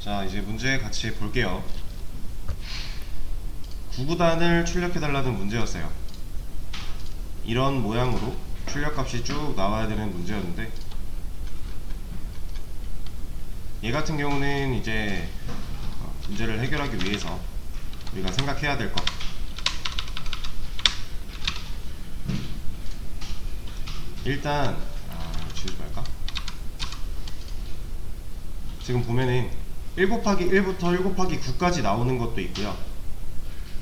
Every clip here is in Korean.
자, 이제 문제 같이 볼게요. 9구단을 출력해달라는 문제였어요. 이런 모양으로 출력값이 쭉 나와야 되는 문제였는데, 얘 같은 경우는 이제 문제를 해결하기 위해서 우리가 생각해야 될 것, 일단 지우지 말까? 지금 보면은 1 곱하기 1부터 1 곱하기 9까지 나오는 것도 있고요,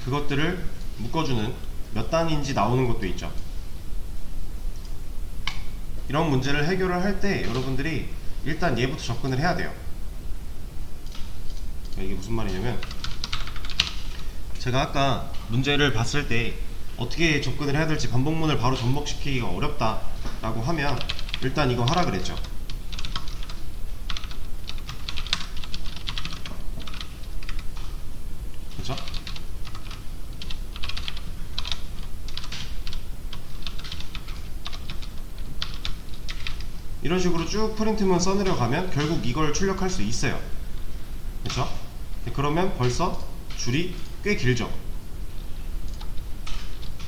그것들을 묶어주는 몇 단인지 나오는 것도 있죠. 이런 문제를 해결을 할 때 여러분들이 일단 얘부터 접근을 해야 돼요. 이게 무슨 말이냐면, 제가 아까 문제를 봤을 때 어떻게 접근을 해야 될지 반복문을 바로 접목시키기가 어렵다 라고 하면 일단 이거 하라 그랬죠. 그쵸? 이런 식으로 쭉 프린트문 써내려가면 결국 이걸 출력할 수 있어요. 그쵸? 그러면 벌써 줄이 꽤 길죠.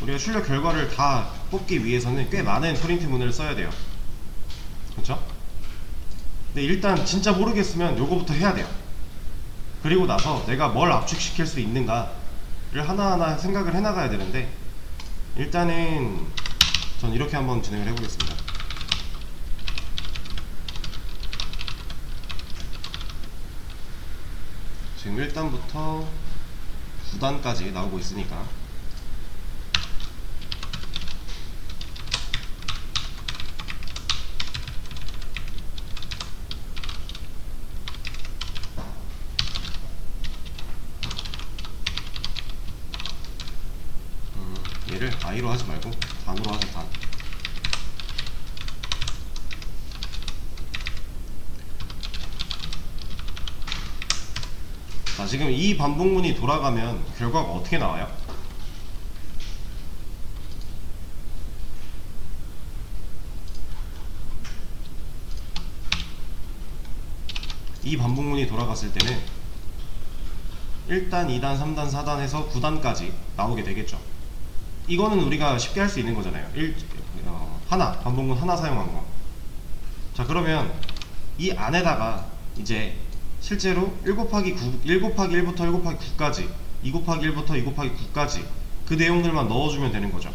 우리가 출력 결과를 다 뽑기 위해서는 꽤 많은 프린트문을 써야 돼요. 그쵸? 근데 일단 진짜 모르겠으면 요거부터 해야 돼요. 그리고 나서 내가 뭘 압축시킬 수 있는가를 하나하나 생각을 해나가야 되는데, 일단은 전 이렇게 한번 진행을 해보겠습니다. 지금 1단부터 9단까지 나오고 있으니까 얘를 i로 하지 말고 단으로 하자. 단. 자, 지금 이 반복문이 돌아가면 결과가 어떻게 나와요? 이 반복문이 돌아갔을 때는 1단, 2단, 3단, 4단 해서 9단까지 나오게 되겠죠. 이거는 우리가 쉽게 할 수 있는 거잖아요. 하나, 반복문 하나 사용한 거. 자, 그러면 이 안에다가 이제 실제로 1 곱하기 9, 1 곱하기 1부터 1 곱하기 9까지, 2 곱하기 1부터 2 곱하기 9까지 그 내용들만 넣어주면 되는 거죠.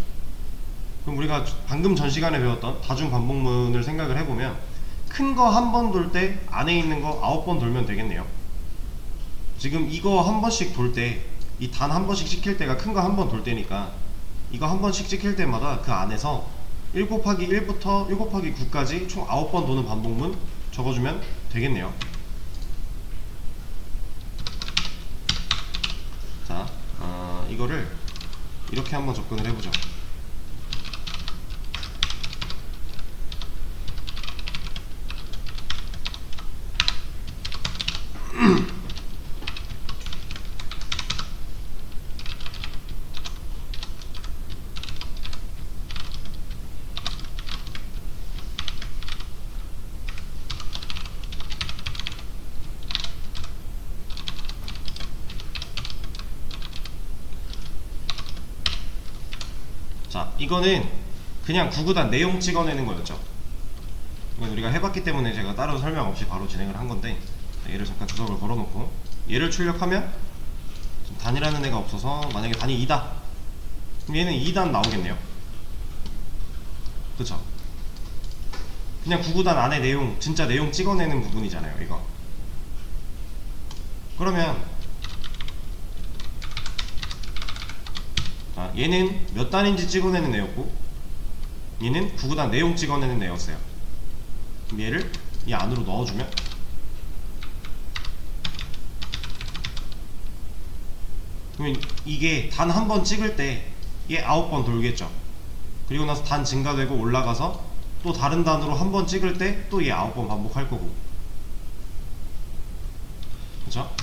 그럼 우리가 방금 전 시간에 배웠던 다중 반복문을 생각을 해보면, 큰 거 한 번 돌 때 안에 있는 거 9번 돌면 되겠네요. 지금 이거 한 번씩 돌 때, 이 단 한 번씩 시킬 때가 큰 거 한 번 돌 때니까 이거 한 번씩 시킬 때마다 그 안에서 1 곱하기 1부터 1 곱하기 9까지 총 9번 도는 반복문 적어주면 되겠네요. 자, 이거를 이렇게 한번 접근을 해보죠. 자, 이거는 그냥 9구단 내용 찍어내는 거였죠. 이건 우리가 해봤기 때문에 제가 따로 설명 없이 바로 진행을 한 건데, 얘를 잠깐 주석을 걸어놓고 얘를 출력하면 단이라는 애가 없어서, 만약에 단이 2다 그럼 얘는 2단 나오겠네요. 그쵸? 그냥 9구단 안에 내용, 진짜 내용 찍어내는 부분이잖아요, 이거. 그러면 자, 얘는 몇 단인지 찍어내는 애였고, 얘는 9구단 내용 찍어내는 애였어요. 그럼 얘를 이 안으로 넣어주면, 그러면 이게 단 한 번 찍을 때 얘 9번 돌겠죠. 그리고 나서 단 증가되고 올라가서 또 다른 단으로 한 번 찍을 때 또 얘 9번 반복할 거고. 그쵸?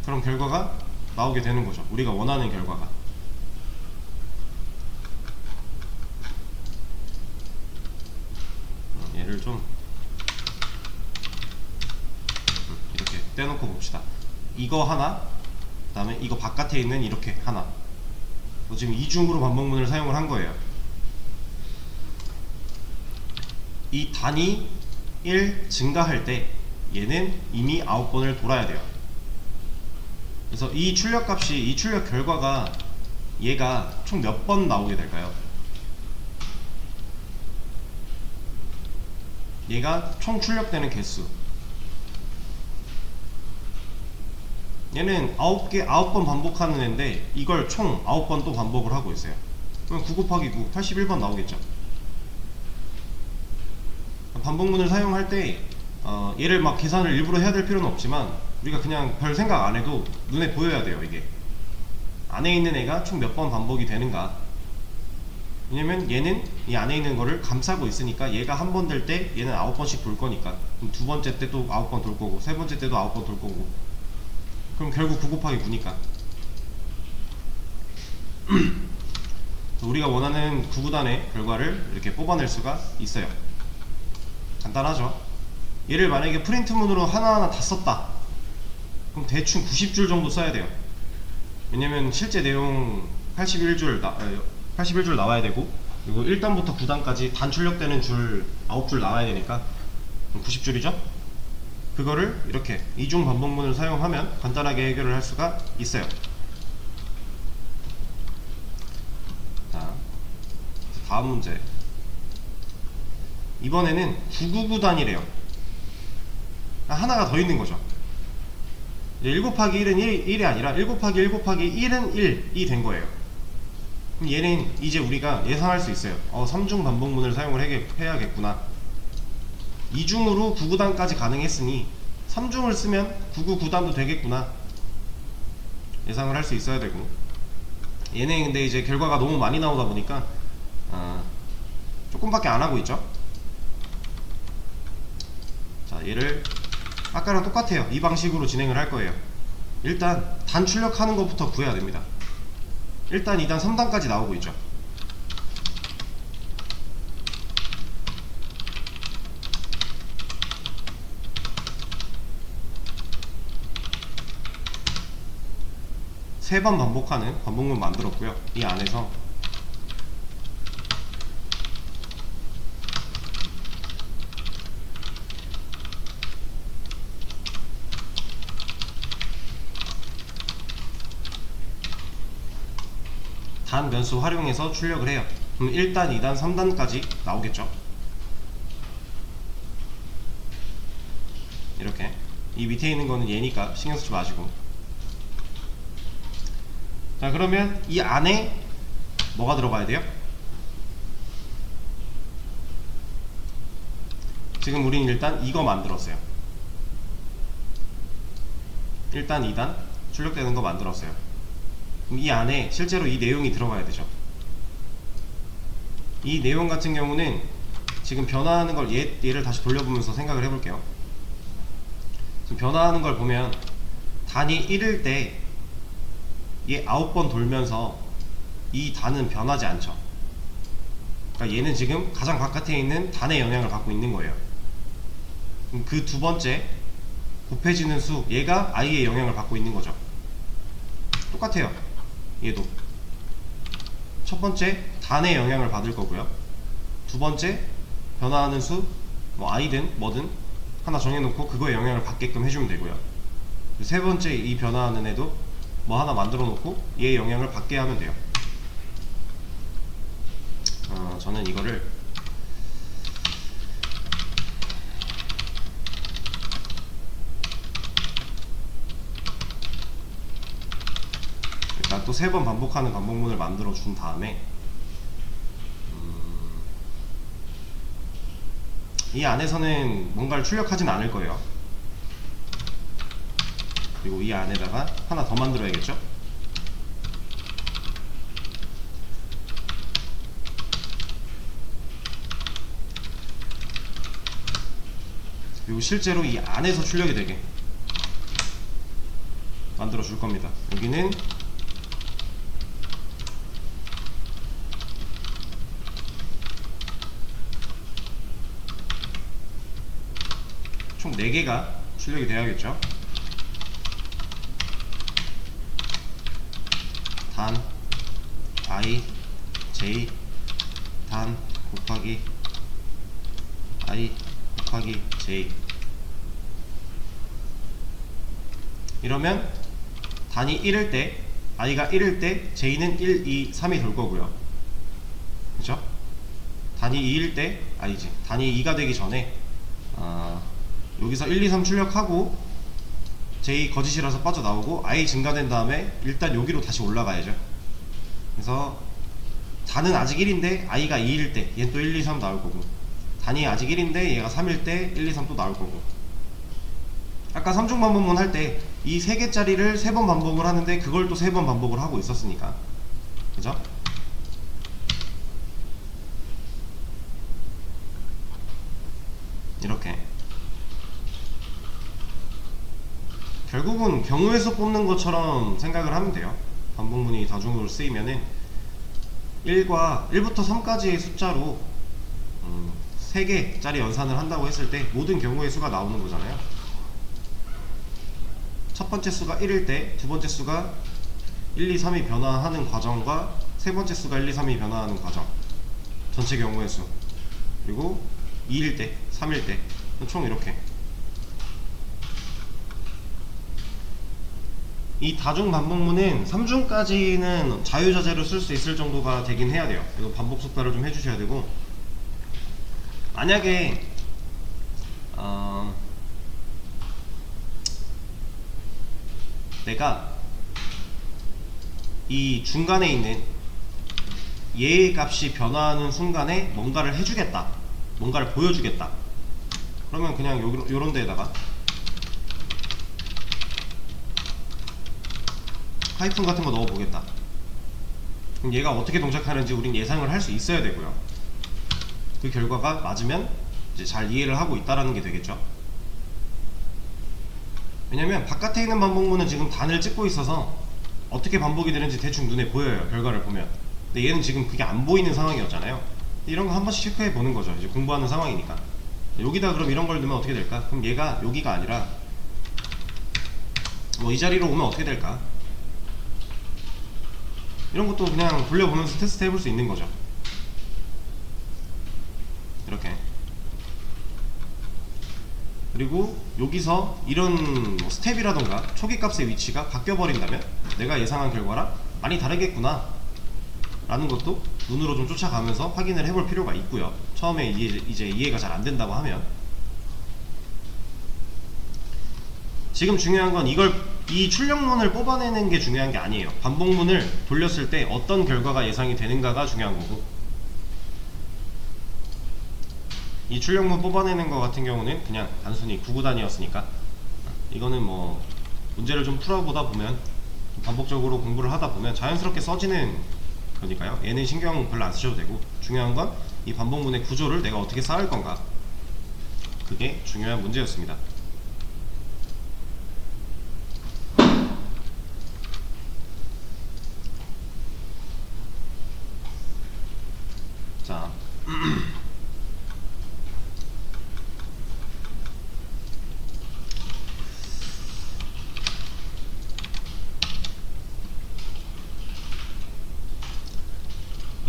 그럼 결과가 나오게 되는 거죠. 우리가 원하는 결과가. 얘를 좀 떼놓고 봅시다. 이거 하나, 그 다음에 이거 바깥에 있는 이렇게 하나. 지금 이중으로 반복문을 사용을 한 거예요. 이 단위 1 증가할 때 얘는 이미 9번을 돌아야 돼요. 그래서 이 출력값이, 이 출력 결과가 얘가 총 몇 번 나오게 될까요? 얘가 총 출력되는 개수, 얘는 9번 반복하는 애인데 이걸 총 9번 또 반복을 하고 있어요. 그럼 9 곱하기 9, 81번 나오겠죠. 반복문을 사용할 때 얘를 막 계산을 일부러 해야 될 필요는 없지만 우리가 그냥 별 생각 안 해도 눈에 보여야 돼요. 이게 안에 있는 애가 총 몇 번 반복이 되는가. 왜냐면 얘는 이 안에 있는 거를 감싸고 있으니까 얘가 한 번 될 때 얘는 9번씩 돌 거니까, 그럼 두 번째 때도 9번 돌 거고, 세 번째 때도 9번 돌 거고, 그럼 결국 9 곱하기 9니까 우리가 원하는 9구단의 결과를 이렇게 뽑아낼 수가 있어요. 간단하죠. 얘를 만약에 프린트문으로 하나하나 다 썼다, 그럼 대충 90줄 정도 써야 돼요. 왜냐면 실제 내용 81줄 나와야 되고, 그리고 1단부터 9단까지 단 출력되는 줄 9줄 나와야 되니까 90줄이죠? 그거를 이렇게 이중 반복문을 사용하면 간단하게 해결을 할 수가 있어요. 자, 다음 문제. 이번에는 999단이래요. 하나가 더 있는 거죠. 1 곱하기 1은 1이 아니라 1 곱하기 1 곱하기 1은 1이 된 거예요. 그럼 얘는 이제 우리가 예상할 수 있어요. 3중 반복문을 사용을 해야겠구나. 2중으로 9구단까지 가능했으니 3중을 쓰면 999단도 되겠구나 예상을 할 수 있어야 되고, 얘네 근데 이제 결과가 너무 많이 나오다 보니까 조금밖에 안 하고 있죠. 자, 얘를 아까랑 똑같아요. 이 방식으로 진행을 할 거예요. 일단 단 출력하는 것부터 구해야 됩니다. 1단, 2단, 3단까지 나오고 있죠. 세 번 반복하는 반복문 만들었고요. 이 안에서 단 변수 활용해서 출력을 해요. 그럼 1단, 2단, 3단까지 나오겠죠. 이렇게 이 밑에 있는 거는 얘니까 신경 쓰지 마시고. 자, 그러면 이 안에 뭐가 들어가야 돼요? 지금 우린 일단 이거 만들었어요. 1단, 2단 출력되는 거 만들었어요. 그럼 이 안에 실제로 이 내용이 들어가야 되죠. 이 내용 같은 경우는 지금 변화하는 걸 얘를 다시 돌려보면서 생각을 해볼게요. 지금 변화하는 걸 보면 단이 1일 때 얘 9번 돌면서 이 단은 변하지 않죠. 그러니까 얘는 지금 가장 바깥에 있는 단의 영향을 받고 있는 거예요. 그럼 그 두 번째 곱해지는 수, 얘가 i의 영향을 받고 있는 거죠. 똑같아요. 얘도 첫 번째 단의 영향을 받을 거고요. 두 번째 변화하는 수, 뭐 i든 뭐든 하나 정해놓고 그거에 영향을 받게끔 해주면 되고요. 세 번째 이 변화하는 애도 뭐 하나 만들어 놓고 얘의 영향을 받게 하면 돼요. 저는 이거를 일단 또 3번 반복하는 반복문을 만들어 준 다음에 이 안에서는 뭔가를 출력하진 않을 거예요. 그리고 이 안에다가 하나 더 만들어야겠죠. 그리고 실제로 이 안에서 출력이 되게 만들어 줄 겁니다. 여기는 총 4개가 출력이 되어야겠죠. 단 i j 단 곱하기 i 곱하기 j. 이러면 단이 1일 때 i가 1일 때 j는 1, 2, 3이 돌 거고요. 그죠? 단이 2일 때 아니지, 단이 2가 되기 전에 여기서 1, 2, 3 출력하고 j 거짓이라서 빠져나오고 i 증가된 다음에 일단 여기로 다시 올라가야죠. 그래서 단은 아직 1인데 i가 2일 때 얘는 또 1, 2, 3 나올 거고, 단이 아직 1인데 얘가 3일 때 1, 2, 3 또 나올 거고. 아까 3중 반복문 할 때 이 3개짜리를 3번 반복을 하는데 그걸 또 3번 반복을 하고 있었으니까, 그죠? 이렇게 결국은 경우의 수 뽑는 것처럼 생각을 하면 돼요. 반복문이 다중으로 쓰이면은 1부터 3까지의 숫자로 3개짜리 연산을 한다고 했을 때 모든 경우의 수가 나오는 거잖아요. 첫 번째 수가 1일 때, 두 번째 수가 1, 2, 3이 변화하는 과정과 세 번째 수가 1, 2, 3이 변화하는 과정, 전체 경우의 수, 그리고 2일 때, 3일 때, 총 이렇게. 이 다중 반복문은 3중까지는 자유자재로 쓸 수 있을 정도가 되긴 해야 돼요. 이거 반복 속달을 좀 해주셔야 되고, 만약에 내가 이 중간에 있는 얘의 값이 변화하는 순간에 뭔가를 해주겠다, 뭔가를 보여주겠다, 그러면 그냥 요런 데에다가 하이픈 같은 거 넣어보겠다. 그럼 얘가 어떻게 동작하는지 우린 예상을 할 수 있어야 되고요. 그 결과가 맞으면 이제 잘 이해를 하고 있다라는 게 되겠죠. 왜냐면 바깥에 있는 반복문은 지금 단을 찍고 있어서 어떻게 반복이 되는지 대충 눈에 보여요, 결과를 보면. 근데 얘는 지금 그게 안 보이는 상황이었잖아요. 이런 거 한 번씩 체크해 보는 거죠. 이제 공부하는 상황이니까. 여기다 그럼 이런 걸 넣으면 어떻게 될까? 그럼 얘가 여기가 아니라 뭐 이 자리로 오면 어떻게 될까? 이런 것도 그냥 돌려보면서 테스트 해볼 수 있는 거죠. 이렇게. 그리고 여기서 이런 뭐 스텝이라던가 초기값의 위치가 바뀌어버린다면 내가 예상한 결과랑 많이 다르겠구나 라는 것도 눈으로 좀 쫓아가면서 확인을 해볼 필요가 있고요. 처음에 이제 이해가 잘 안된다고 하면. 지금 중요한 건 이 출력문을 뽑아내는 게 중요한 게 아니에요. 반복문을 돌렸을 때 어떤 결과가 예상이 되는가가 중요한 거고, 이 출력문 뽑아내는 거 같은 경우는 그냥 단순히 구구단이었으니까 이거는 뭐 문제를 좀 풀어보다 보면, 반복적으로 공부를 하다 보면 자연스럽게 써지는 거니까요. 얘는 신경 별로 안 쓰셔도 되고, 중요한 건 이 반복문의 구조를 내가 어떻게 쌓을 건가, 그게 중요한 문제였습니다. 자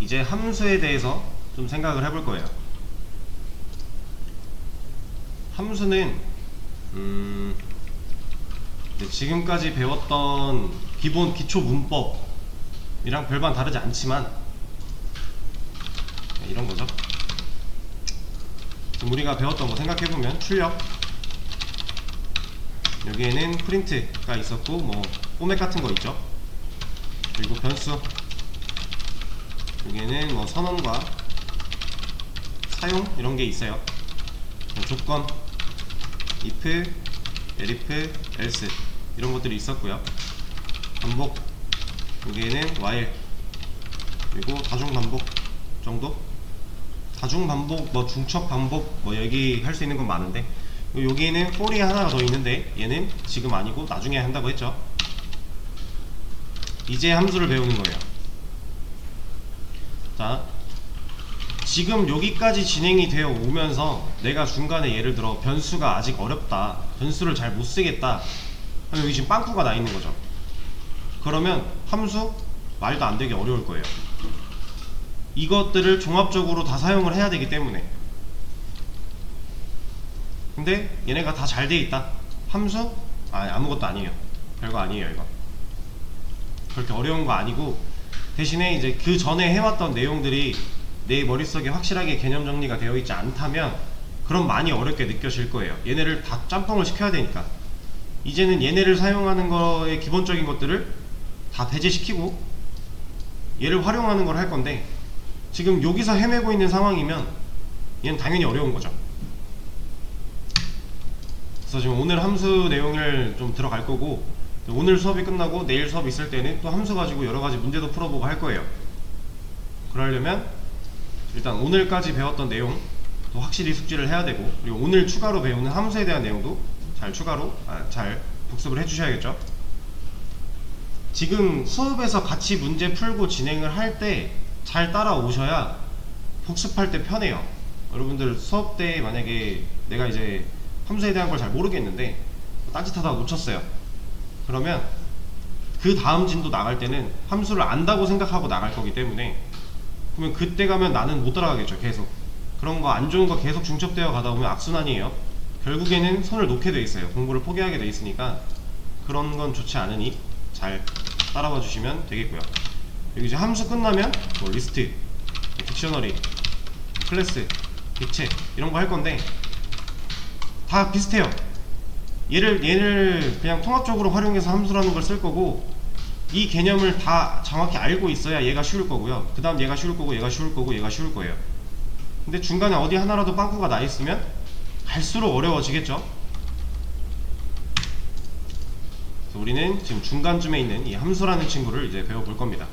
이제 함수에 대해서 좀 생각을 해볼 거예요. 함수는 지금까지 배웠던 기본 기초 문법이랑 별반 다르지 않지만 이런 거죠. 지금 우리가 배웠던 거 생각해보면 출력, 여기에는 프린트가 있었고 뭐 포맷 같은 거 있죠. 그리고 변수, 여기에는 뭐 선언과 사용 이런 게 있어요. 조건, if, elif, else 이런 것들이 있었고요. 반복, 여기에는 while, 그리고 다중 반복 정도. 다중 반복, 뭐 중첩 반복 뭐 얘기할 수 있는 건 많은데, 여기에는 for이 하나가 더 있는데 얘는 지금 아니고 나중에 한다고 했죠. 이제 함수를 배우는 거예요. 자, 지금 여기까지 진행이 되어 오면서 내가 중간에 예를 들어 변수가 아직 어렵다, 변수를 잘 못 쓰겠다 하면 여기 지금 빵꾸가 나 있는 거죠. 그러면 함수 말도 안 되게 어려울 거예요. 이것들을 종합적으로 다 사용을 해야 되기 때문에. 근데 얘네가 다 잘 돼 있다. 함수? 아무것도 아니에요. 별거 아니에요. 이거 그렇게 어려운 거 아니고, 대신에 이제 그 전에 해왔던 내용들이 내 머릿속에 확실하게 개념 정리가 되어 있지 않다면 그럼 많이 어렵게 느껴질 거예요. 얘네를 다 짬뽕을 시켜야 되니까. 이제는 얘네를 사용하는 거의 기본적인 것들을 다 배제시키고 얘를 활용하는 걸 할 건데, 지금 여기서 헤매고 있는 상황이면 얘는 당연히 어려운 거죠. 그래서 지금 오늘 함수 내용을 좀 들어갈 거고, 오늘 수업이 끝나고 내일 수업 있을 때는 또 함수 가지고 여러가지 문제도 풀어보고 할 거예요. 그러려면 일단 오늘까지 배웠던 내용 또 확실히 숙지를 해야 되고, 그리고 오늘 추가로 배우는 함수에 대한 내용도 잘 잘 복습을 해주셔야겠죠. 지금 수업에서 같이 문제 풀고 진행을 할 때 잘 따라오셔야 복습할 때 편해요. 여러분들 수업 때 만약에 내가 이제 함수에 대한 걸 잘 모르겠는데 딴짓하다가 놓쳤어요. 그러면 그 다음 진도 나갈 때는 함수를 안다고 생각하고 나갈 거기 때문에, 그러면 그때 가면 나는 못 따라가겠죠. 계속 그런 거 안 좋은 거 계속 중첩되어 가다 보면 악순환이에요. 결국에는 손을 놓게 돼 있어요. 공부를 포기하게 돼 있으니까 그런 건 좋지 않으니 잘 따라와 주시면 되겠고요. 여기 이제 함수 끝나면 뭐 리스트, 딕셔너리, 클래스, 객체 이런 거 할 건데 다 비슷해요. 얘를 그냥 통합적으로 활용해서 함수라는 걸 쓸 거고, 이 개념을 다 정확히 알고 있어야 얘가 쉬울 거고요. 그 다음 얘가 쉬울 거고, 얘가 쉬울 거고, 얘가 쉬울 거예요. 근데 중간에 어디 하나라도 빵꾸가 나 있으면 갈수록 어려워지겠죠. 그래서 우리는 지금 중간쯤에 있는 이 함수라는 친구를 이제 배워볼 겁니다.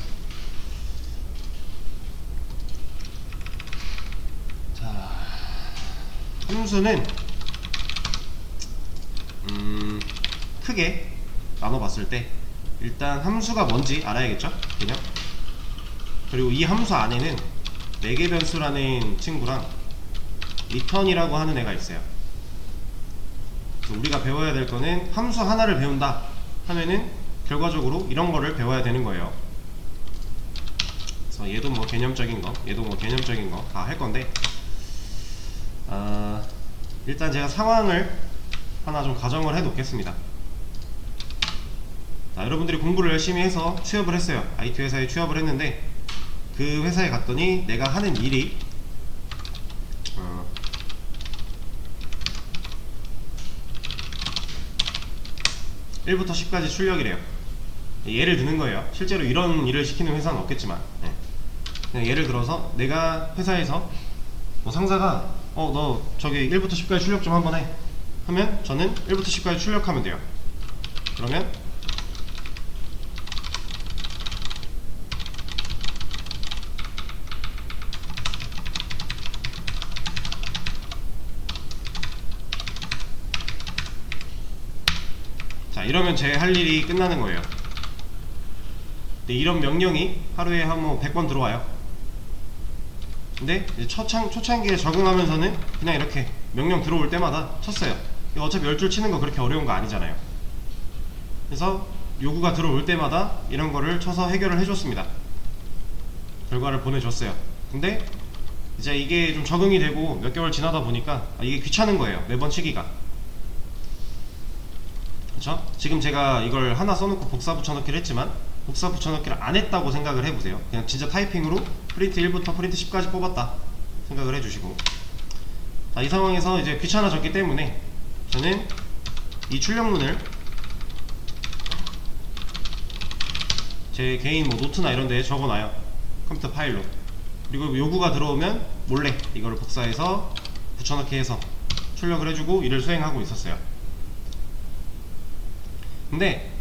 자, 함수는 크게 나눠봤을 때 일단 함수가 뭔지 알아야겠죠? 그냥. 그리고 이 함수 안에는 4개 변수라는 친구랑 return이라고 하는 애가 있어요. 그래서 우리가 배워야 될 거는 함수 하나를 배운다 하면은 결과적으로 이런 거를 배워야 되는 거예요. 그래서 얘도 뭐 개념적인 거, 얘도 뭐 개념적인 거 다 할 건데, 일단 제가 상황을 하나 좀 가정을 해 놓겠습니다. 자, 여러분들이 공부를 열심히 해서 취업을 했어요. IT 회사에 취업을 했는데, 그 회사에 갔더니 내가 하는 일이 1부터 10까지 출력이래요. 예를 드는 거예요. 실제로 이런 일을 시키는 회사는 없겠지만, 그냥 예를 들어서 내가 회사에서 뭐 상사가 너 저기 1부터 10까지 출력 좀 한번 해 하면 저는 1부터 10까지 출력하면 돼요. 그러면 자, 이러면 제 할 일이 끝나는 거예요. 근데 이런 명령이 하루에 한 뭐 100번 들어와요. 근데 이제 초창기에 적응하면서는 그냥 이렇게 명령 들어올 때마다 쳤어요. 이거 어차피 10줄 치는 거 그렇게 어려운 거 아니잖아요. 그래서 요구가 들어올 때마다 이런 거를 쳐서 해결을 해줬습니다. 결과를 보내줬어요. 근데 이제 이게 좀 적응이 되고 몇 개월 지나다 보니까 이게 귀찮은 거예요. 매번 치기가. 그쵸? 지금 제가 이걸 하나 써놓고 복사 붙여넣기를 했지만 복사 붙여넣기를 안 했다고 생각을 해보세요. 그냥 진짜 타이핑으로 프린트 1부터 프린트 10까지 뽑았다 생각을 해주시고, 자, 이 상황에서 이제 귀찮아졌기 때문에 저는 이 출력문을 제 개인 뭐 노트나 이런 데에 적어놔요. 컴퓨터 파일로. 그리고 요구가 들어오면 몰래 이거를 복사해서 붙여넣기 해서 출력을 해주고 일을 수행하고 있었어요. 근데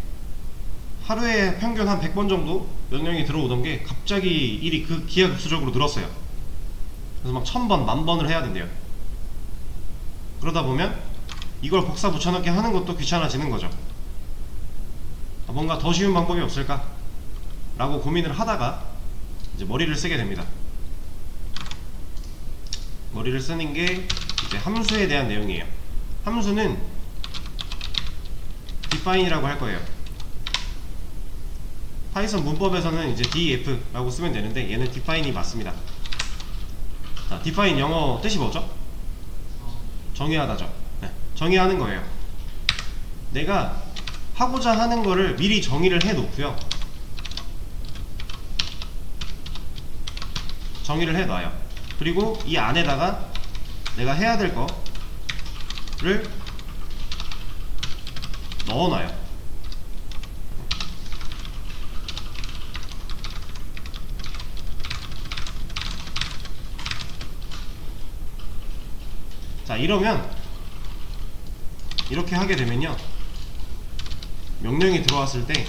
하루에 평균 한 100번 정도 명령이 들어오던 게 갑자기 일이 기하급수적으로 늘었어요. 그래서 막 1000번, 10,000번을 해야 된대요. 그러다 보면 이걸 복사 붙여넣기 하는 것도 귀찮아지는 거죠. 뭔가 더 쉬운 방법이 없을까? 라고 고민을 하다가 이제 머리를 쓰게 됩니다. 머리를 쓰는 게 이제 함수에 대한 내용이에요. 함수는 define이라고 할 거예요. 파이썬 문법에서는 이제 df라고 쓰면 되는데 얘는 define이 맞습니다. 자, define 영어 뜻이 뭐죠? 정의하다죠. 네, 정의하는 거예요. 내가 하고자 하는 거를 미리 정의를 해 놓고요. 정의를 해 놔요. 그리고 이 안에다가 내가 해야 될 거를 넣어 놔요. 자, 이러면 이렇게 하게 되면요, 명령이 들어왔을 때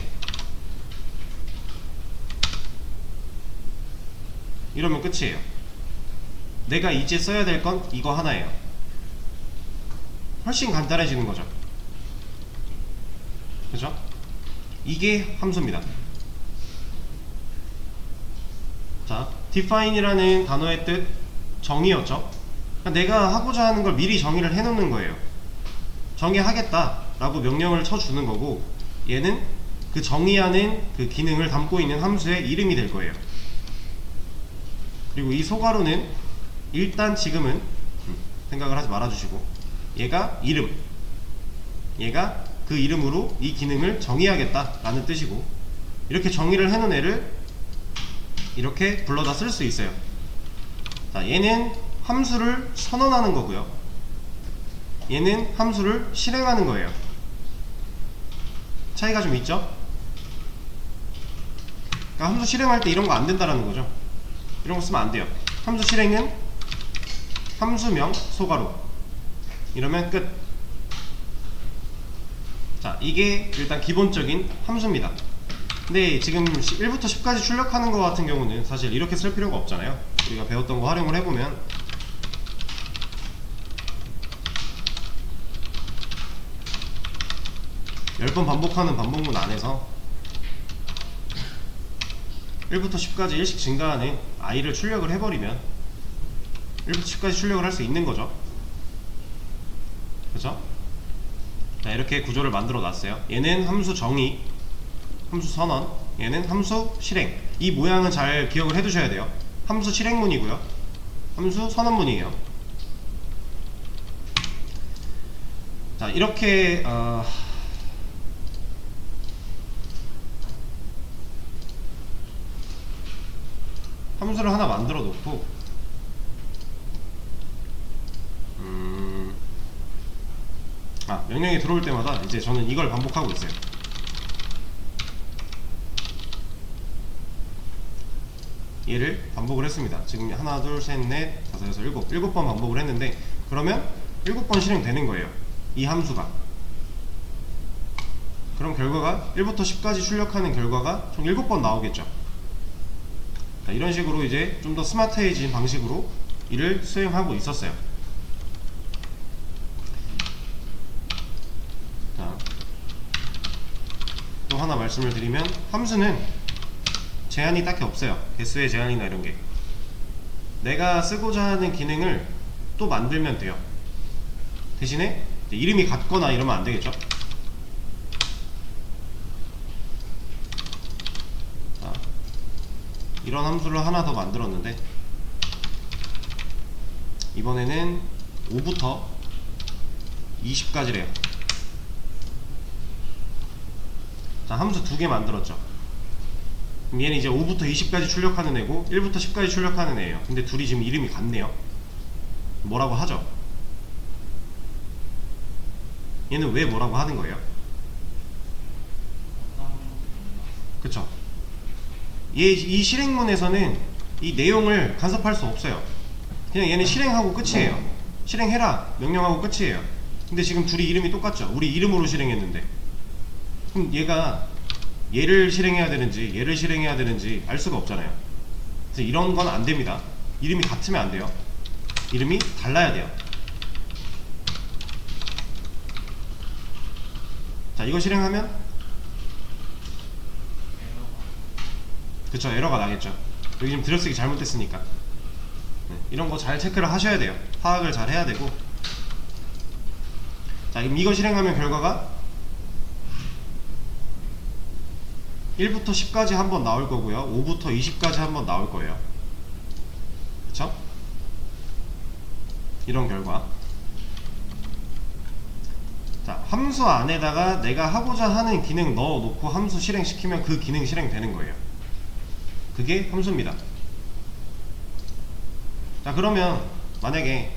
이러면 끝이에요. 내가 이제 써야 될 건 이거 하나예요. 훨씬 간단해지는 거죠. 그죠? 이게 함수입니다. 자, define이라는 단어의 뜻 정의였죠. 그러니까 내가 하고자 하는 걸 미리 정의를 해 놓는 거예요. 정의하겠다 라고 명령을 쳐주는 거고, 얘는 그 정의하는 그 기능을 담고 있는 함수의 이름이 될 거예요. 그리고 이 소괄호는 일단 지금은 생각을 하지 말아주시고, 얘가 이름, 얘가 그 이름으로 이 기능을 정의하겠다 라는 뜻이고, 이렇게 정의를 해놓은 애를 이렇게 불러다 쓸 수 있어요. 자, 얘는 함수를 선언하는 거고요, 얘는 함수를 실행하는 거예요. 차이가 좀 있죠? 그러니까 함수 실행할 때 이런 거 안 된다라는 거죠. 이런 거 쓰면 안 돼요. 함수 실행은 함수명 소괄호 이러면 끝. 자, 이게 일단 기본적인 함수입니다. 근데 지금 1부터 10까지 출력하는 거 같은 경우는 사실 이렇게 쓸 필요가 없잖아요. 우리가 배웠던 거 활용을 해보면, 10번 반복하는 반복문 안에서 1부터 10까지 일씩 증가하는 i를 출력을 해버리면 1부터 10까지 출력을 할 수 있는 거죠. 그죠? 자, 이렇게 구조를 만들어 놨어요. 얘는 함수 정의, 함수 선언, 얘는 함수 실행. 이 모양은 잘 기억을 해 두셔야 돼요. 함수 실행문이고요, 함수 선언문이에요. 자, 이렇게 함수를 하나 만들어 놓고, 명령이 들어올 때마다 이제 저는 이걸 반복하고 있어요. 얘를 반복을 했습니다. 지금 하나, 둘, 셋, 넷, 다섯, 여섯, 일곱 번 반복을 했는데, 그러면 7번 실행되는 거예요, 이 함수가. 그럼 결과가 1부터 10까지 출력하는 결과가 총 7번 나오겠죠. 자, 이런 식으로 이제 좀 더 스마트해진 방식으로 이를 수행하고 있었어요. 자, 또 하나 말씀을 드리면, 함수는 제한이 딱히 없어요. 개수의 제한이나 이런게. 내가 쓰고자 하는 기능을 또 만들면 돼요. 대신에 이름이 같거나 이러면 안되겠죠. 자, 이런 함수를 하나 더 만들었는데, 이번에는 5부터 20까지래요. 자, 함수 2개 만들었죠. 그럼 얘는 이제 5부터 20까지 출력하는 애고 1부터 10까지 출력하는 애예요. 근데 둘이 지금 이름이 같네요. 뭐라고 하죠? 얘는 왜 뭐라고 하는 거예요? 그쵸? 이 실행문에서는 이 내용을 간섭할 수 없어요. 그냥 얘는 실행하고 끝이에요. 실행해라 명령하고 끝이에요. 근데 지금 둘이 이름이 똑같죠? 우리 이름으로 실행했는데, 그럼 얘가 얘를 실행해야 되는지 얘를 실행해야 되는지 알 수가 없잖아요. 그래서 이런 건 안 됩니다. 이름이 같으면 안 돼요. 이름이 달라야 돼요. 자, 이거 실행하면 그쵸, 에러가 나겠죠. 여기 지금 들여쓰기 잘못됐으니까. 네, 이런 거 잘 체크를 하셔야 돼요. 파악을 잘 해야 되고. 자, 그럼 이거 실행하면 결과가 1부터 10까지 한번 나올 거고요. 5부터 20까지 한번 나올 거예요. 그쵸? 이런 결과. 자, 함수 안에다가 내가 하고자 하는 기능 넣어놓고 함수 실행시키면 그 기능 실행되는 거예요. 그게 함수입니다. 자, 그러면 만약에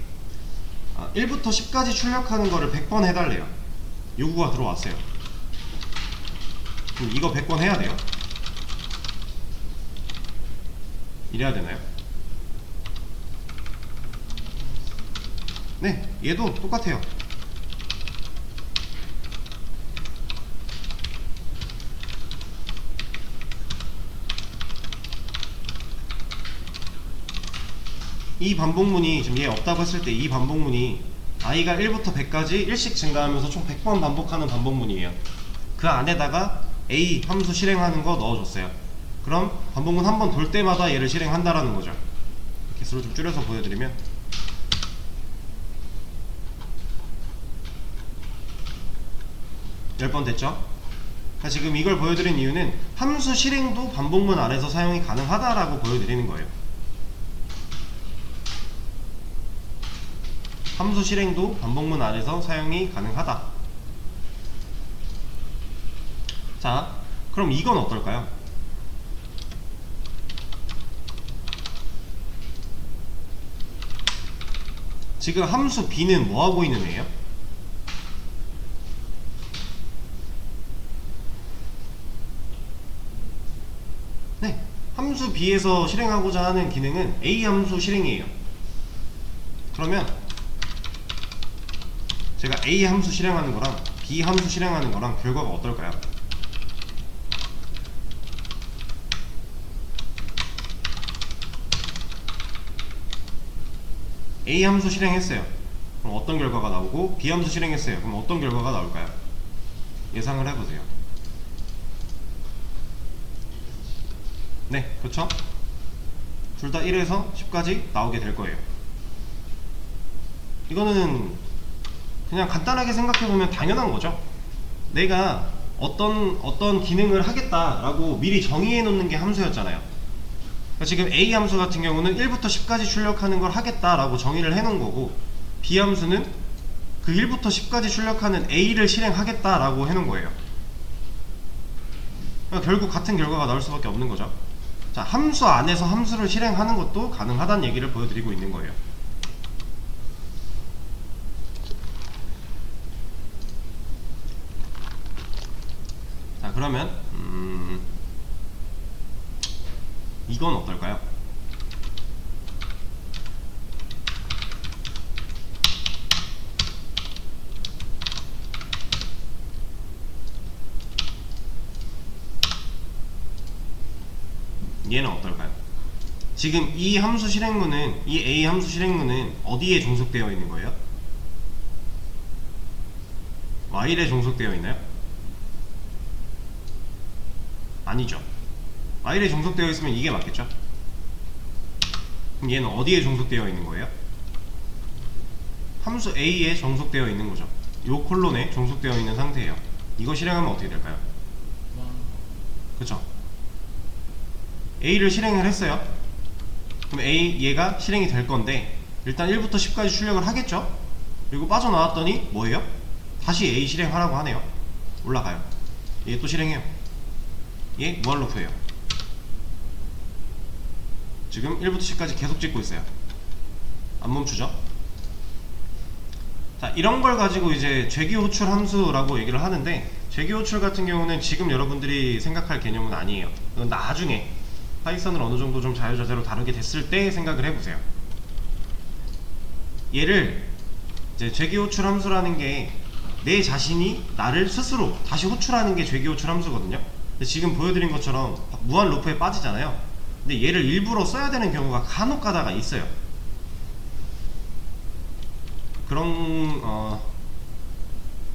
1부터 10까지 출력하는 거를 100번 해달래요. 요구가 들어왔어요. 그럼 이거 100번 해야 돼요? 이래야 되나요? 네, 얘도 똑같아요. 이 반복문이 지금 얘 없다고 했을 때 이 반복문이 i가 1부터 100까지 1씩 증가하면서 총 100번 반복하는 반복문이에요. 그 안에다가 a 함수 실행하는 거 넣어줬어요. 그럼 반복문 한 번 돌 때마다 얘를 실행한다라는 거죠. 개수를 좀 줄여서 보여드리면 10번 됐죠? 지금 이걸 보여드린 이유는 함수 실행도 반복문 안에서 사용이 가능하다라고 보여드리는 거예요. 함수 실행도 반복문 안에서 사용이 가능하다. 자, 그럼 이건 어떨까요? 지금 함수 b는 뭐 하고 있는 애예요? 네, 함수 b에서 실행하고자 하는 기능은 a 함수 실행이에요. 그러면 제가 a 함수 실행하는 거랑 b 함수 실행하는 거랑 결과가 어떨까요? a 함수 실행했어요. 그럼 어떤 결과가 나오고 b 함수 실행했어요. 그럼 어떤 결과가 나올까요? 예상을 해보세요. 네, 그렇죠? 둘 다 1에서 10까지 나오게 될 거예요. 이거는 그냥 간단하게 생각해보면 당연한 거죠. 내가 어떤 기능을 하겠다라고 미리 정의해 놓는 게 함수였잖아요. 그러니까 지금 A 함수 같은 경우는 1부터 10까지 출력하는 걸 하겠다라고 정의를 해 놓은 거고, B 함수는 그 1부터 10까지 출력하는 A를 실행하겠다라고 해 놓은 거예요. 그러니까 결국 같은 결과가 나올 수밖에 없는 거죠. 자, 함수 안에서 함수를 실행하는 것도 가능하다는 얘기를 보여드리고 있는 거예요. 자, 그러면 이건 어떨까요? 얘는 어떨까요? 지금 이 함수 실행문은, 이 a 함수 실행문은 어디에 종속되어 있는 거예요? while에 종속되어 있나요? 아니죠. while에 종속되어 있으면 이게 맞겠죠? 그럼 얘는 어디에 종속되어 있는 거예요? 함수 a에 종속되어 있는 거죠. 요 콜론에 종속되어 있는 상태예요. 이거 실행하면 어떻게 될까요? 그쵸? a를 실행을 했어요. 그럼 얘가 실행이 될 건데, 일단 1부터 10까지 출력을 하겠죠? 그리고 빠져나왔더니 뭐예요? 다시 a 실행하라고 하네요. 올라가요. 얘 또 실행해요. 얘 무한 루프예요. 지금 1부터 10까지 계속 찍고 있어요. 안 멈추죠? 자, 이런 걸 가지고 이제 재기 호출 함수라고 얘기를 하는데, 재기 호출 같은 경우는 지금 여러분들이 생각할 개념은 아니에요. 이건 나중에 파이썬을 어느 정도 좀 자유자재로 다루게 됐을 때 생각을 해보세요. 얘를 이제 재기 호출 함수라는 게 내 자신이 나를 스스로 다시 호출하는 게 재기 호출 함수거든요. 근데 지금 보여드린 것처럼 무한 루프에 빠지잖아요. 근데 얘를 일부러 써야 되는 경우가 간혹 가다가 있어요.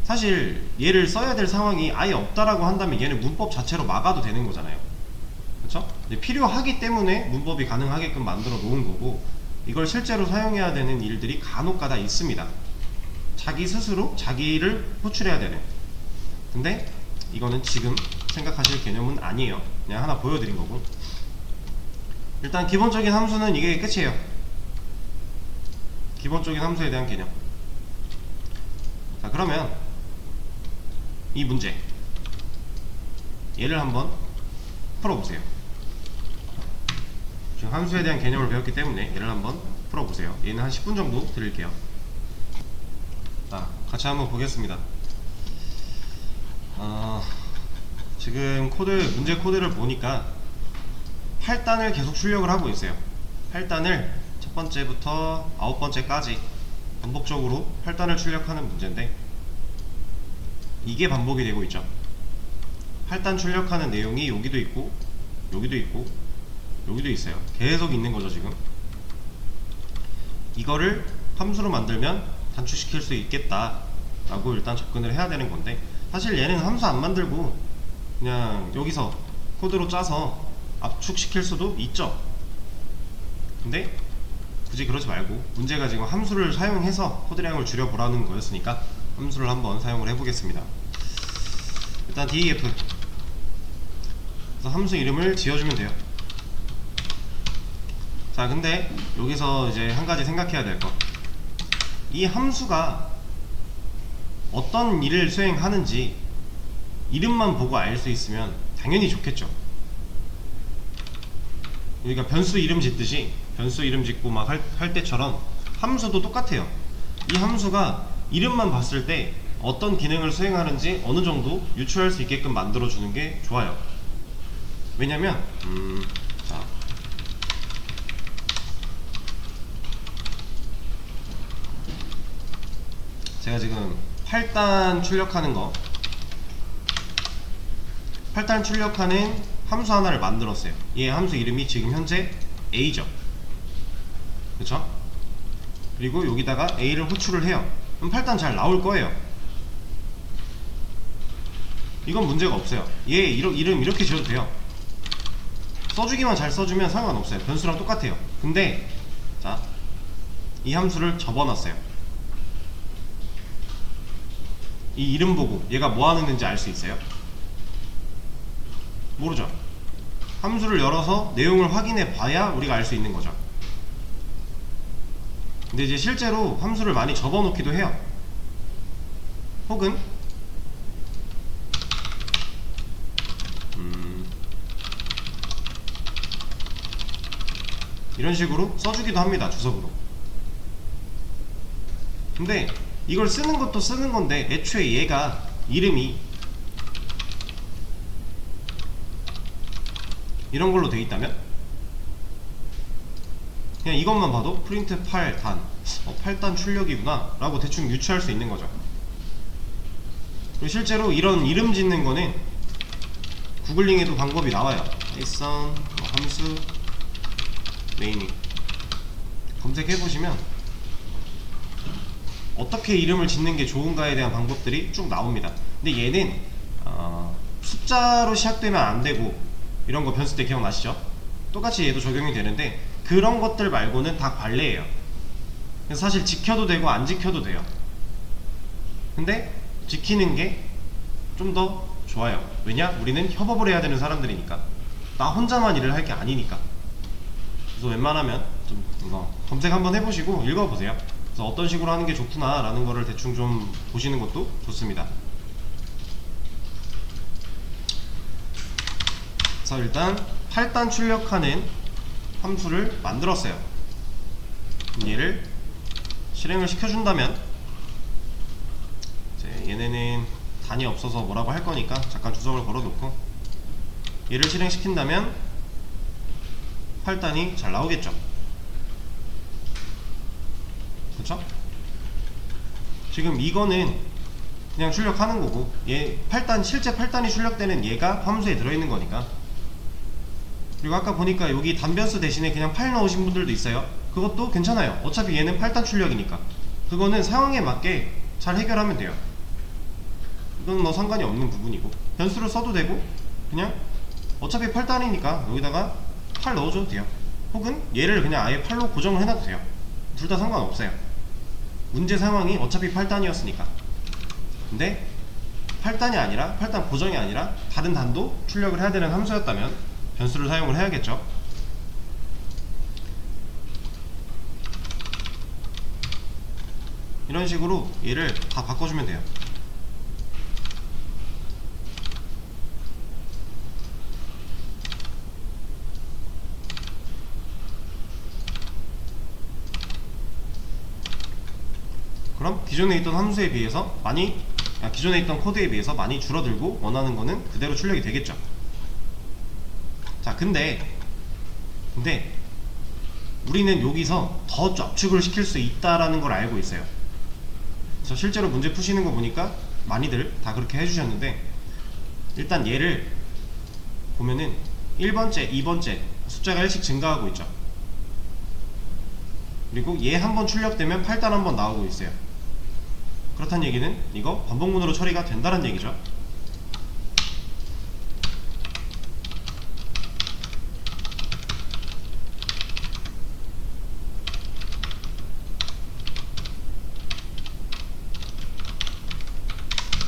사실 얘를 써야 될 상황이 아예 없다라고 한다면 얘는 문법 자체로 막아도 되는 거잖아요. 그쵸? 필요하기 때문에 문법이 가능하게끔 만들어 놓은 거고, 이걸 실제로 사용해야 되는 일들이 간혹 가다 있습니다. 자기 스스로 자기를 호출해야 되는. 근데 이거는 지금 생각하실 개념은 아니에요. 그냥 하나 보여드린 거고. 일단 기본적인 함수는 이게 끝이에요. 기본적인 함수에 대한 개념. 자, 그러면 이 문제 얘를 한번 풀어보세요. 지금 함수에 대한 개념을 배웠기 때문에 얘를 한번 풀어보세요. 얘는 한 10분 정도 드릴게요. 자, 같이 한번 보겠습니다. 지금 문제 코드를 보니까 8단을 계속 출력을 하고 있어요. 8단을 첫 번째부터 9번째까지 반복적으로 8단을 출력하는 문제인데, 이게 반복이 되고 있죠. 8단 출력하는 내용이 여기도 있고 여기도 있고 여기도 있어요. 계속 있는 거죠. 지금 이거를 함수로 만들면 단축시킬 수 있겠다 라고 일단 접근을 해야 되는 건데, 사실 얘는 함수 안 만들고 그냥 여기서 코드로 짜서 압축시킬 수도 있죠. 근데 굳이 그러지 말고, 문제가 지금 함수를 사용해서 코드량을 줄여보라는 거였으니까 함수를 한번 사용을 해보겠습니다. 일단 def, 그래서 함수 이름을 지어주면 돼요. 자, 근데 여기서 이제 한 가지 생각해야 될 거, 이 함수가 어떤 일을 수행하는지 이름만 보고 알 수 있으면 당연히 좋겠죠. 그러니까 변수 이름 짓듯이 변수 이름 짓고 막 할 때처럼 함수도 똑같아요. 이 함수가 이름만 봤을 때 어떤 기능을 수행하는지 어느 정도 유추할 수 있게끔 만들어 주는 게 좋아요. 왜냐면 자, 제가 지금 8단 출력하는 거, 8단 출력하는 함수 하나를 만들었어요. 이 함수 이름이 지금 현재 a죠. 그쵸? 그리고 여기다가 a를 호출을 해요. 그럼 8단 잘 나올 거예요. 이건 문제가 없어요. 얘 이름 이렇게 지어도 돼요. 써주기만 잘 써주면 상관없어요. 변수랑 똑같아요. 근데 자, 이 함수를 접어놨어요. 이 이름 보고 얘가 뭐 하는 애인지 알 수 있어요? 모르죠. 함수를 열어서 내용을 확인해 봐야 우리가 알 수 있는 거죠. 근데 이제 실제로 함수를 많이 접어 놓기도 해요. 혹은 이런 식으로 써주기도 합니다. 주석으로. 근데 이걸 쓰는 것도 쓰는 건데, 애초에 얘가 이름이 이런 걸로 돼 있다면 그냥 이것만 봐도 프린트 8단 8단 출력이구나 라고 대충 유추할 수 있는 거죠. 그리고 실제로 이런 이름 짓는 거는 구글링에도 방법이 나와요. JSON 함수 네이밍 검색해보시면 어떻게 이름을 짓는 게 좋은가에 대한 방법들이 쭉 나옵니다. 근데 얘는 숫자로 시작되면 안 되고, 이런 거 변수 때 기억나시죠? 똑같이 얘도 적용이 되는데, 그런 것들 말고는 다 관례예요. 그래서 사실 지켜도 되고 안 지켜도 돼요. 근데 지키는 게 좀 더 좋아요. 왜냐? 우리는 협업을 해야 되는 사람들이니까. 나 혼자만 일을 할 게 아니니까. 그래서 웬만하면 좀 이거 검색 한번 해보시고 읽어보세요. 그래서 어떤 식으로 하는 게 좋구나 라는 거를 대충 좀 보시는 것도 좋습니다. 자, 일단 8단 출력하는 함수를 만들었어요. 얘를 실행을 시켜준다면, 이제 얘네는 단이 없어서 뭐라고 할 거니까 잠깐 주석을 걸어놓고, 얘를 실행시킨다면 8단이 잘 나오겠죠. 그쵸? 지금 이거는 그냥 출력하는 거고, 얘 8단, 실제 8단이 출력되는 얘가 함수에 들어있는 거니까. 그리고 아까 보니까 여기 단변수 대신에 그냥 8 넣으신 분들도 있어요. 그것도 괜찮아요. 어차피 얘는 8단 출력이니까. 그거는 상황에 맞게 잘 해결하면 돼요. 이건 뭐 상관이 없는 부분이고, 변수를 써도 되고, 그냥 어차피 8단이니까 여기다가 8 넣어줘도 돼요. 혹은 얘를 그냥 아예 8로 고정을 해놔도 돼요. 둘 다 상관없어요. 문제 상황이 어차피 8단이었으니까. 근데 8단이 아니라 8단 고정이 아니라 다른 단도 출력을 해야 되는 함수였다면 변수를 사용을 해야겠죠. 이런 식으로 얘를 다 바꿔주면 돼요. 그럼 기존에 있던 함수에 비해서 기존에 있던 코드에 비해서 많이 줄어들고 원하는 거는 그대로 출력이 되겠죠. 자, 근데 우리는 여기서 더 압축을 시킬 수 있다라는 걸 알고 있어요. 그래서 실제로 문제 푸시는 거 보니까 많이들 다 그렇게 해주셨는데, 일단 얘를 보면은 1번째, 2번째 숫자가 1씩 증가하고 있죠. 그리고 얘 한 번 출력되면 8단 한 번 나오고 있어요. 그렇다는 얘기는 이거 반복문으로 처리가 된다는 얘기죠.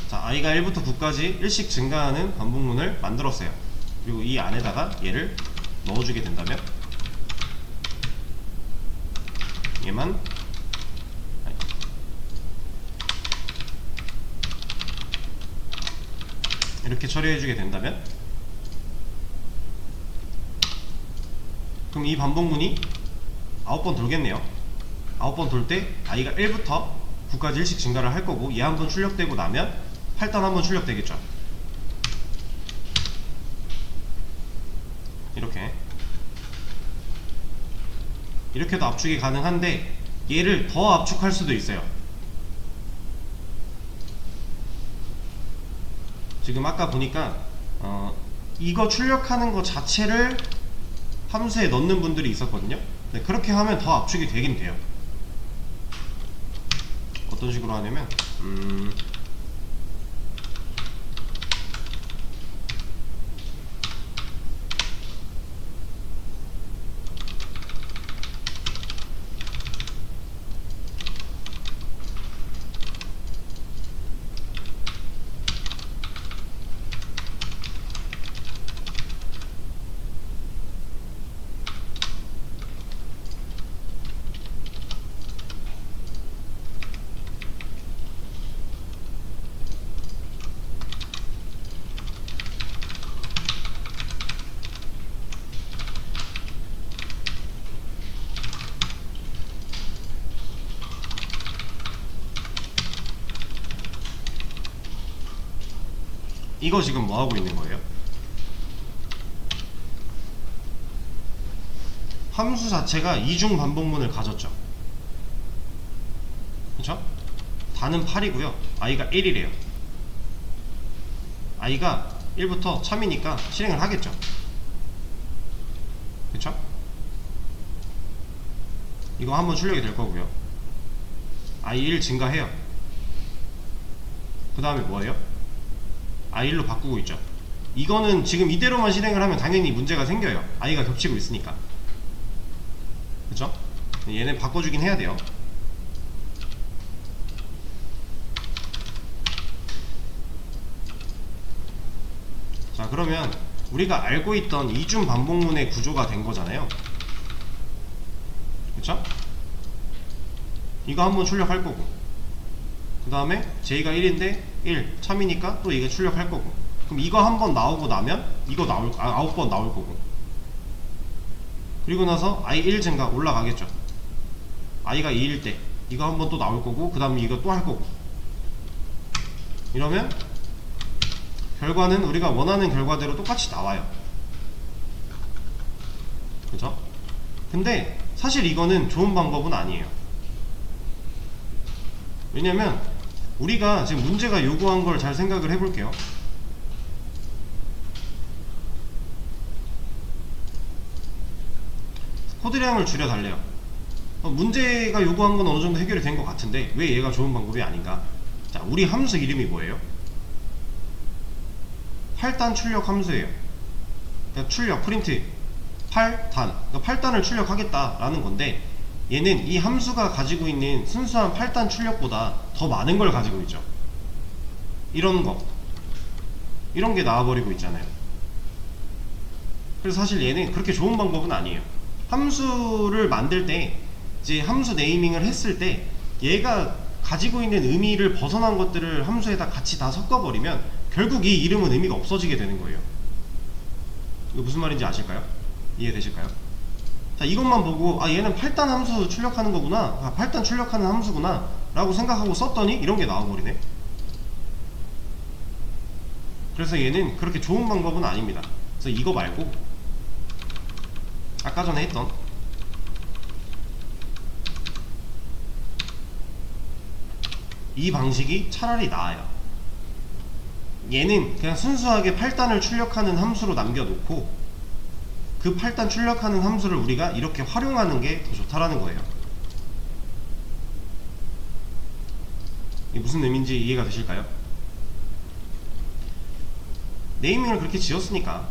자, i가 1부터 9까지 1씩 증가하는 반복문을 만들었어요. 그리고 이 안에다가 얘를 넣어주게 된다면 얘만 이렇게 처리해주게 된다면, 그럼 이 반복문이 9번 돌겠네요. 9번 돌 때 i가 1부터 9까지 1씩 증가를 할 거고, 얘 한 번 출력되고 나면 8단 한 번 출력되겠죠. 이렇게도 압축이 가능한데 얘를 더 압축할 수도 있어요. 지금 아까 보니까 이거 출력하는 거 자체를 함수에 넣는 분들이 있었거든요. 네, 그렇게 하면 더 압축이 되긴 돼요. 어떤 식으로 하냐면 이거 지금 뭐 하고 있는 거예요? 함수 자체가 이중 반복문을 가졌죠. 그쵸? 다는 8이고요 i가 1이래요 i가 1부터 참이니까 실행을 하겠죠. 그쵸? 이거 한번 출력이 될 거고요. i 1 증가해요. 그 다음에 뭐예요? i1로 바꾸고 있죠. 이거는 지금 이대로만 실행을 하면 당연히 문제가 생겨요. i가 겹치고 있으니까. 그쵸? 얘는 바꿔주긴 해야 돼요. 자, 그러면 우리가 알고 있던 이중 반복문의 구조가 된 거잖아요. 그쵸? 이거 한번 출력할 거고, 그 다음에 j가 1인데 1 참이니까 또 이게 출력할 거고, 그럼 이거 한번 나오고 나면 이거 9번 나올 거고, 그리고 나서 i 1 증가 올라가겠죠. i가 2일 때 이거 한번 또 나올 거고, 그 다음에 이거 또 할 거고. 이러면 결과는 우리가 원하는 결과대로 똑같이 나와요. 그죠? 근데 사실 이거는 좋은 방법은 아니에요. 왜냐면 우리가 지금 문제가 요구한 걸 잘 생각을 해볼게요. 코드량을 줄여달래요. 문제가 요구한 건 어느 정도 해결이 된 것 같은데 왜 얘가 좋은 방법이 아닌가? 자, 우리 함수 이름이 뭐예요? 8단 출력 함수예요. 그러니까 출력, 프린트 8단, 그러니까 8단을 출력하겠다라는 건데, 얘는 이 함수가 가지고 있는 순수한 8단 출력보다 더 많은 걸 가지고 있죠. 이런 거, 이런 게 나와버리고 있잖아요. 그래서 사실 얘는 그렇게 좋은 방법은 아니에요. 함수를 만들 때 이제 함수 네이밍을 했을 때 얘가 가지고 있는 의미를 벗어난 것들을 함수에다 같이 다 섞어버리면 결국 이 이름은 의미가 없어지게 되는 거예요. 이거 무슨 말인지 아실까요? 이해되실까요? 자, 이것만 보고 아 얘는 8단 함수 출력하는 거구나, 아 8단 출력하는 함수구나 라고 생각하고 썼더니 이런 게 나와버리네. 그래서 얘는 그렇게 좋은 방법은 아닙니다. 그래서 이거 말고 아까 전에 했던 이 방식이 차라리 나아요. 얘는 그냥 순수하게 8단을 출력하는 함수로 남겨놓고 그 8단 출력하는 함수를 우리가 이렇게 활용하는 게 더 좋다라는 거예요. 이게 무슨 의미인지 이해가 되실까요? 네이밍을 그렇게 지었으니까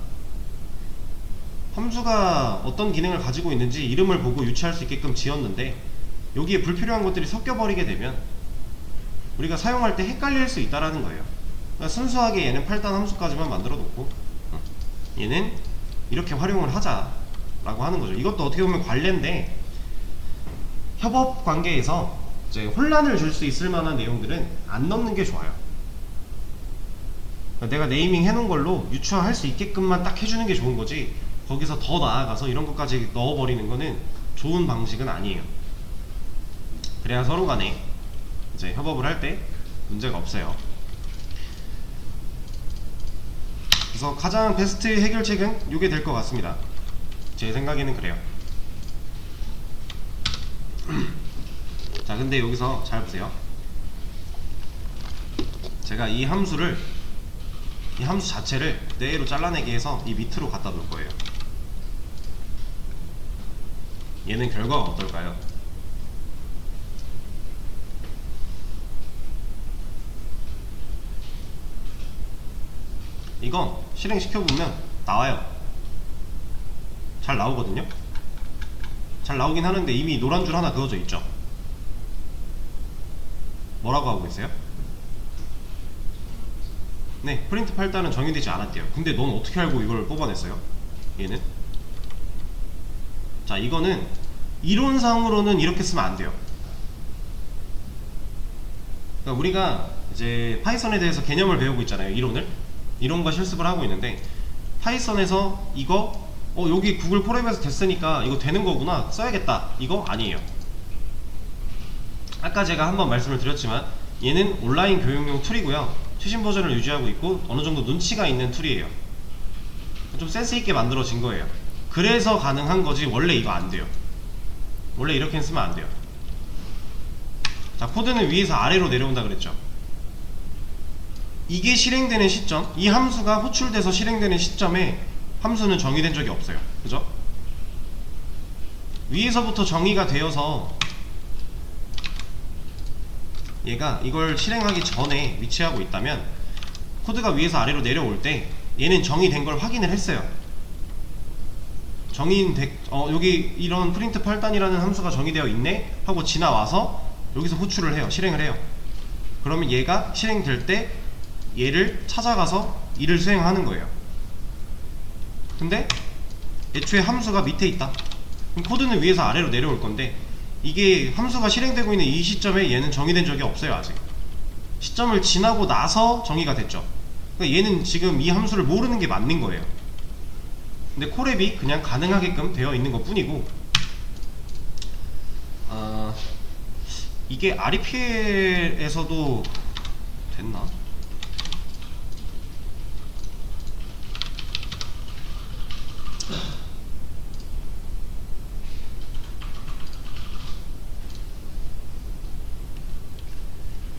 함수가 어떤 기능을 가지고 있는지 이름을 보고 유추할 수 있게끔 지었는데 여기에 불필요한 것들이 섞여버리게 되면 우리가 사용할 때 헷갈릴 수 있다라는 거예요. 그러니까 순수하게 얘는 8단 함수까지만 만들어 놓고 얘는 이렇게 활용을 하자 라고 하는 거죠. 이것도 어떻게 보면 관례인데 협업 관계에서 이제 혼란을 줄 수 있을 만한 내용들은 안 넣는 게 좋아요. 그러니까 내가 네이밍 해놓은 걸로 유추할 수 있게끔만 딱 해주는 게 좋은 거지 거기서 더 나아가서 이런 것까지 넣어버리는 거는 좋은 방식은 아니에요. 그래야 서로 간에 이제 협업을 할 때 문제가 없어요. 그래서 가장 베스트 해결책은 이게 될 것 같습니다. 제 생각에는 그래요. 자, 근데 여기서 잘 보세요. 제가 이 함수 자체를 그대로 잘라내기 해서 이 밑으로 갖다 놓을 거예요. 얘는 결과가 어떨까요? 이건 실행시켜보면 나와요. 잘 나오거든요. 잘 나오긴 하는데 이미 노란 줄 하나 그어져 있죠. 뭐라고 하고 있어요? 네, 프린트 8단은 정의되지 않았대요. 근데 넌 어떻게 알고 이걸 뽑아냈어요? 얘는? 자, 이거는 이론상으로는 이렇게 쓰면 안 돼요. 그러니까 우리가 이제 파이썬에 대해서 개념을 배우고 있잖아요. 이론과 실습을 하고 있는데 파이썬에서 이거 여기 구글 폴앱에서 됐으니까 이거 되는 거구나 써야겠다 이거 아니에요. 아까 제가 한번 말씀을 드렸지만 얘는 온라인 교육용 툴이고요. 최신 버전을 유지하고 있고 어느정도 눈치가 있는 툴이에요. 좀 센스 있게 만들어진 거예요. 그래서 가능한 거지 원래 이거 안 돼요. 원래 이렇게 쓰면 안 돼요. 자, 코드는 위에서 아래로 내려온다 그랬죠. 이게 실행되는 시점, 이 함수가 호출돼서 실행되는 시점에 함수는 정의된 적이 없어요. 그죠? 위에서부터 정의가 되어서 얘가 이걸 실행하기 전에 위치하고 있다면 코드가 위에서 아래로 내려올 때 얘는 정의된 걸 확인을 했어요. 여기 이런 프린트 8단이라는 함수가 정의되어 있네 하고 지나와서 여기서 호출을 해요. 실행을 해요. 그러면 얘가 실행될 때 얘를 찾아가서 일을 수행하는 거예요. 근데 애초에 함수가 밑에 있다. 그럼 코드는 위에서 아래로 내려올 건데 이게 함수가 실행되고 있는 이 시점에 얘는 정의된 적이 없어요. 아직 시점을 지나고 나서 정의가 됐죠. 그러니까 얘는 지금 이 함수를 모르는 게 맞는 거예요. 근데 콜앱이 그냥 가능하게끔 되어 있는 것 뿐이고 이게 REPL에서도 됐나?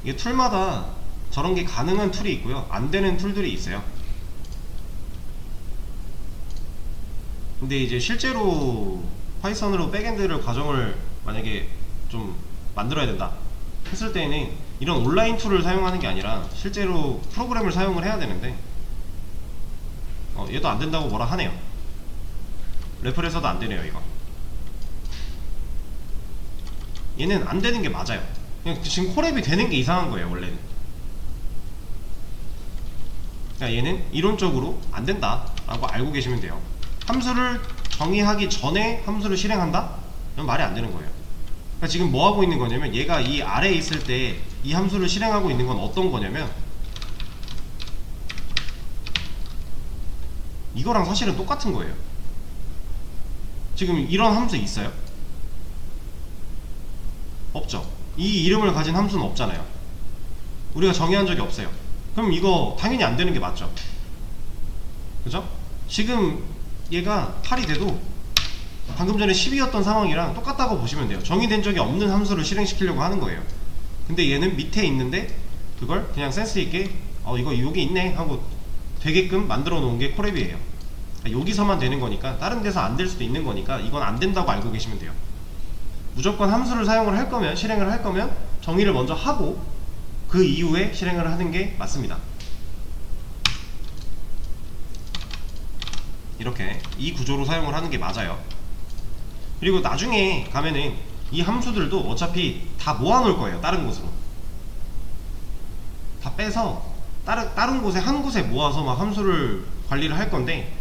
이게 툴마다 저런 게 가능한 툴이 있고요. 안 되는 툴들이 있어요. 근데 이제 실제로 파이썬으로 백엔드를 과정을 만약에 좀 만들어야 된다 했을 때는 이런 온라인 툴을 사용하는 게 아니라 실제로 프로그램을 사용을 해야 되는데 얘도 안 된다고 뭐라 하네요. 래플에서도 안 되네요. 이거 얘는 안 되는 게 맞아요. 그냥 지금 콜앱이 되는 게 이상한 거예요. 원래는 그러니까 얘는 이론적으로 안 된다 라고 알고 계시면 돼요. 함수를 정의하기 전에 함수를 실행한다? 그럼 말이 안 되는 거예요. 그러니까 지금 뭐 하고 있는 거냐면, 얘가 이 아래에 있을 때 이 함수를 실행하고 있는 건 어떤 거냐면, 이거랑 사실은 똑같은 거예요. 지금 이런 함수 있어요? 없죠. 이 이름을 가진 함수는 없잖아요. 우리가 정의한 적이 없어요. 그럼 이거 당연히 안 되는 게 맞죠. 그죠? 지금 얘가 8이 돼도 방금 전에 10이었던 상황이랑 똑같다고 보시면 돼요. 정의된 적이 없는 함수를 실행시키려고 하는 거예요. 근데 얘는 밑에 있는데 그걸 그냥 센스 있게 이거 여기 있네 하고 되게끔 만들어 놓은 게 콜앱이에요. 여기서만 되는 거니까 다른 데서 안 될 수도 있는 거니까 이건 안 된다고 알고 계시면 돼요. 무조건 함수를 사용을 할 거면, 실행을 할 거면 정의를 먼저 하고 그 이후에 실행을 하는 게 맞습니다. 이렇게 이 구조로 사용을 하는 게 맞아요. 그리고 나중에 가면은 이 함수들도 어차피 다 모아놓을 거예요. 다른 곳으로 다 빼서 다른 곳에, 한 곳에 모아서 막 함수를 관리를 할 건데,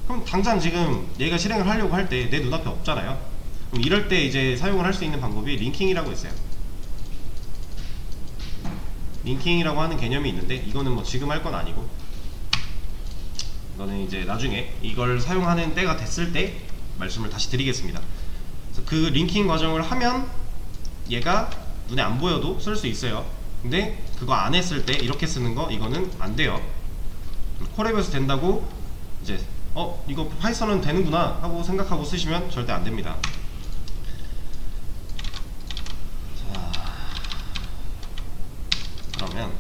그럼 당장 지금 얘가 실행을 하려고 할 때 내 눈앞에 없잖아요. 그럼 이럴 때 이제 사용을 할 수 있는 방법이 링킹이라고 있어요. 링킹이라고 하는 개념이 있는데, 이거는 뭐 지금 할 건 아니고, 이거는 이제 나중에 이걸 사용하는 때가 됐을 때 말씀을 다시 드리겠습니다. 그래서 그 링킹 과정을 하면 얘가 눈에 안 보여도 쓸 수 있어요. 근데 그거 안 했을 때 이렇게 쓰는 거, 이거는 안 돼요. 콜앱에서 된다고 이제 이거 파이썬은 되는구나 하고 생각하고 쓰시면 절대 안 됩니다. 자, 그러면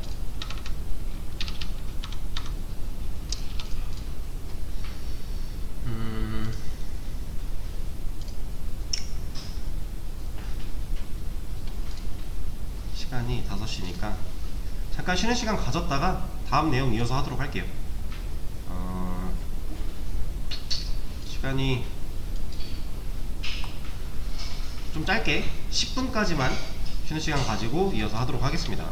시간이 5시니까 잠깐 쉬는 시간 가졌다가 다음 내용 이어서 하도록 할게요. 시간이 좀 짧게 10분까지만 쉬는 시간 가지고 이어서 하도록 하겠습니다.